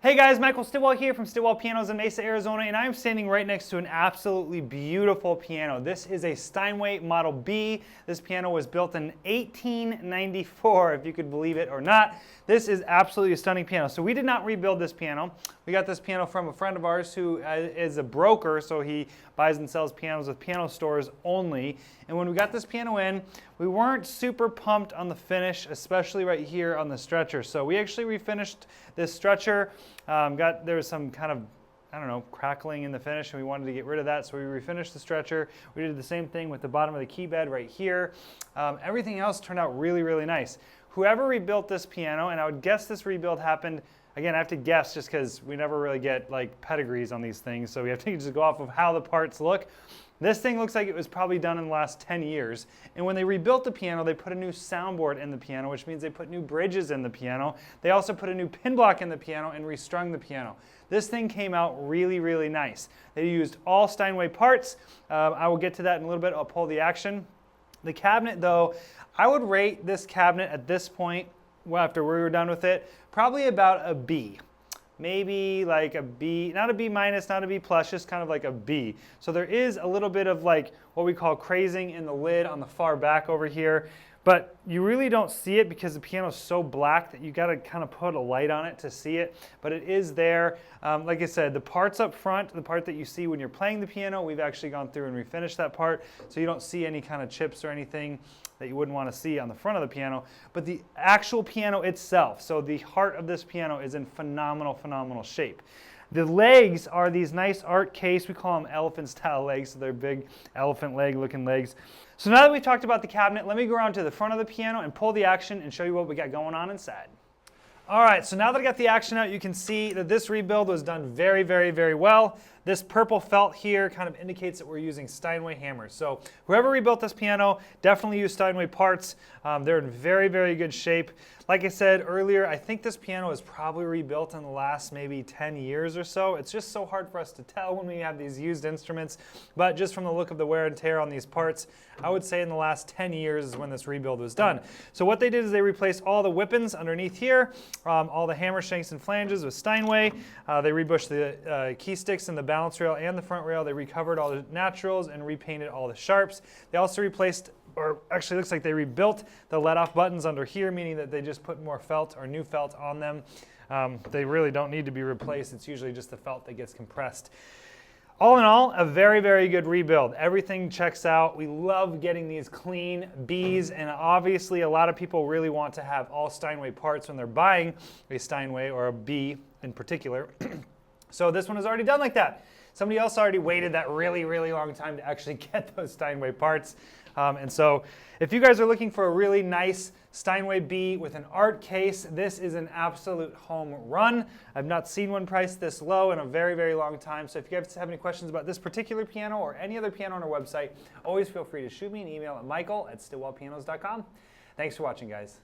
Hey guys, Michael Stillwell here from Stillwell Pianos in Mesa, Arizona, and I'm standing right next to an absolutely beautiful piano. This is a Steinway Model B. This piano was built in 1894, if you could believe it or not. This is absolutely a stunning piano. So we did not rebuild this piano. We got this piano from a friend of ours who is a broker, so he buys and sells pianos with piano stores only. And when we got this piano in, we weren't super pumped on the finish, especially right here on the stretcher. So we actually refinished this stretcher. There was some kind of, I don't know, crackling in the finish, and we wanted to get rid of that, so we refinished the stretcher. We did the same thing with the bottom of the key bed right here. Everything else turned out really, really nice. Whoever rebuilt this piano, and I would guess this rebuild happened, again, I have to guess just because we never really get like pedigrees on these things, so we have to just go off of how the parts look. This thing looks like it was probably done in the last 10 years. And when they rebuilt the piano, they put a new soundboard in the piano, which means they put new bridges in the piano. They also put a new pin block in the piano and restrung the piano. This thing came out really, really nice. They used all Steinway parts. I will get to that in a little bit. I'll pull the action. The cabinet, though, I would rate this cabinet at this point, after we were done with it, probably about a B. Maybe like a B, not a B minus, not a B plus, just kind of like a B. So there is a little bit of like what we call crazing in the lid on the far back over here, but you really don't see it because the piano is so black that you got to kind of put a light on it to see it, but it is there. Like I said, the parts up front, the part that you see when you're playing the piano, we've actually gone through and refinished that part, so you don't see any kind of chips or anything that you wouldn't want to see on the front of the piano. But the actual piano itself, so the heart of this piano, is in phenomenal, phenomenal shape. The legs are these nice art case. We call them elephant style legs, so they're big elephant leg looking legs. So now that we've talked about the cabinet, let me go around to the front of the piano and pull the action and show you what we got going on inside. All right, so now that I got the action out, you can see that this rebuild was done very, very, very well. This purple felt here kind of indicates that we're using Steinway hammers. So whoever rebuilt this piano definitely used Steinway parts. They're in very, very good shape. Like I said earlier, I think this piano is probably rebuilt in the last maybe 10 years or so. It's just so hard for us to tell when we have these used instruments, but just from the look of the wear and tear on these parts, I would say in the last 10 years is when this rebuild was done. So what they did is they replaced all the whippings underneath here, all the hammer shanks and flanges with Steinway. They rebushed the key sticks and the balance rail and the front rail. They recovered all the naturals and repainted all the sharps. They also replaced, or actually looks like they rebuilt the let-off buttons under here, meaning that they just put more felt or new felt on them. They really don't need to be replaced. It's usually just the felt that gets compressed. All in all, a very, very good rebuild. Everything checks out. We love getting these clean Bs, and obviously a lot of people really want to have all Steinway parts when they're buying a Steinway or a B in particular. So this one is already done like that. Somebody else already waited that really, really long time to actually get those Steinway parts. And so if you guys are looking for a really nice Steinway B with an art case, this is an absolute home run. I've not seen one priced this low in a very, very long time. So if you guys have any questions about this particular piano or any other piano on our website, always feel free to shoot me an email at michael@stillwellpianos.com. Thanks for watching, guys.